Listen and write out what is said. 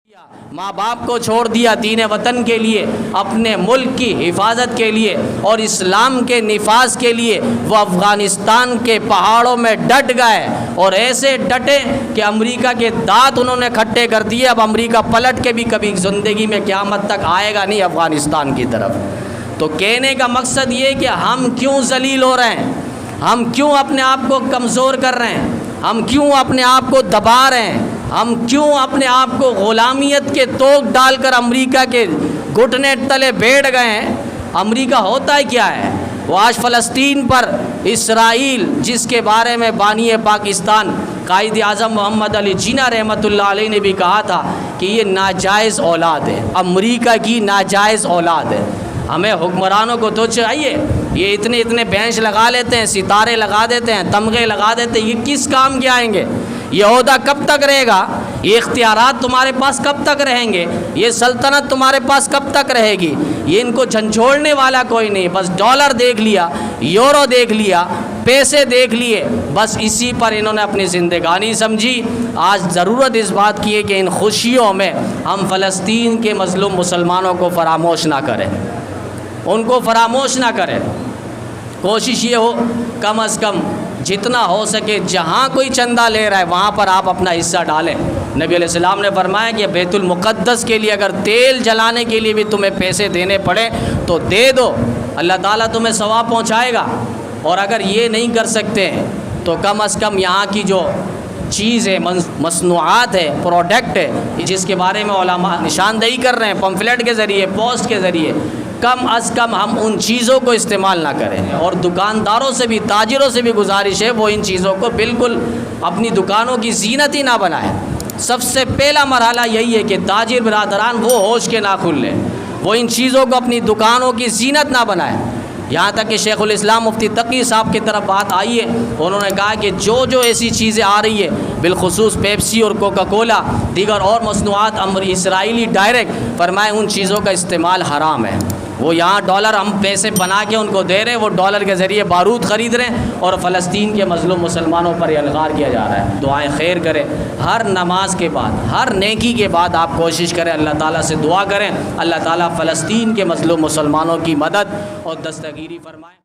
ماں باپ کو چھوڑ دیا دین وطن کے لیے، اپنے ملک کی حفاظت کے لیے اور اسلام کے نفاذ کے لیے وہ افغانستان کے پہاڑوں میں ڈٹ گئے، اور ایسے ڈٹے کہ امریکہ کے دانت انہوں نے کھٹے کر دیے۔ اب امریکہ پلٹ کے بھی کبھی زندگی میں قیامت تک آئے گا نہیں افغانستان کی طرف۔ تو کہنے کا مقصد یہ کہ ہم کیوں ذلیل ہو رہے ہیں، ہم کیوں اپنے آپ کو کمزور کر رہے ہیں، ہم کیوں اپنے آپ کو دبا رہے ہیں، ہم کیوں اپنے آپ کو غلامیت کے توق ڈال کر امریکہ کے گھٹنے تلے بیٹھ گئے ہیں۔ امریکہ ہوتا ہے کیا ہے؟ وہ آج فلسطین پر اسرائیل، جس کے بارے میں بانی پاکستان قائد اعظم محمد علی جناح رحمۃ اللہ علیہ نے بھی کہا تھا کہ یہ ناجائز اولاد ہے، امریکہ کی ناجائز اولاد ہے۔ ہمیں حکمرانوں کو تو چاہیے، یہ اتنے بینچ لگا لیتے ہیں، ستارے لگا دیتے ہیں، تمغے لگا دیتے ہیں، یہ کس کام کے آئیں گے؟ یہ عہدہ کب تک رہے گا؟ یہ اختیارات تمہارے پاس کب تک رہیں گے؟ یہ سلطنت تمہارے پاس کب تک رہے گی؟ یہ ان کو جھنجھوڑنے والا کوئی نہیں، بس ڈالر دیکھ لیا، یورو دیکھ لیا، پیسے دیکھ لیے، بس اسی پر انہوں نے اپنی زندگانی سمجھی۔ آج ضرورت اس بات کی ہے کہ ان خوشیوں میں ہم فلسطین کے مظلوم مسلمانوں کو فراموش نہ کریں، ان کو فراموش نہ کریں۔ کوشش یہ ہو کم از کم جتنا ہو سکے جہاں کوئی چندہ لے رہا ہے وہاں پر آپ اپنا حصہ ڈالیں۔ نبی علیہ السلام نے فرمایا کہ بیت المقدس کے لیے اگر تیل جلانے کے لیے بھی تمہیں پیسے دینے پڑے تو دے دو، اللہ تعالیٰ تمہیں ثواب پہنچائے گا۔ اور اگر یہ نہیں کر سکتے تو کم از کم یہاں کی جو چیز ہے، مصنوعات ہے، پروڈکٹ ہے، جس کے بارے میں علماء نشاندہی کر رہے ہیں پمفلیٹ کے ذریعے، پوسٹ کے ذریعے، کم از کم ہم ان چیزوں کو استعمال نہ کریں۔ اور دکانداروں سے بھی، تاجروں سے بھی گزارش ہے وہ ان چیزوں کو بالکل اپنی دکانوں کی زینت ہی نہ بنائیں۔ سب سے پہلا مرحلہ یہی ہے کہ تاجر برادران وہ ہوش کے ناخن لیں، وہ ان چیزوں کو اپنی دکانوں کی زینت نہ بنائیں۔ یہاں تک کہ شیخ الاسلام مفتی تقی صاحب کی طرف بات آئی ہے، انہوں نے کہا کہ جو ایسی چیزیں آ رہی ہے، بالخصوص پیپسی اور کوکا کولا، دیگر اور مصنوعات اسرائیلی ڈائریکٹ، فرمائے ان چیزوں کا استعمال حرام ہے۔ وہ یہاں ڈالر ہم پیسے بنا کے ان کو دے رہے ہیں، وہ ڈالر کے ذریعے بارود خرید رہے ہیں، اور فلسطین کے مظلوم مسلمانوں پر الغار کیا جا رہا ہے۔ دعائیں خیر کریں، ہر نماز کے بعد، ہر نیکی کے بعد آپ کوشش کریں، اللہ تعالیٰ سے دعا کریں، اللہ تعالیٰ فلسطین کے مظلوم مسلمانوں کی مدد اور دستگیری فرمائے۔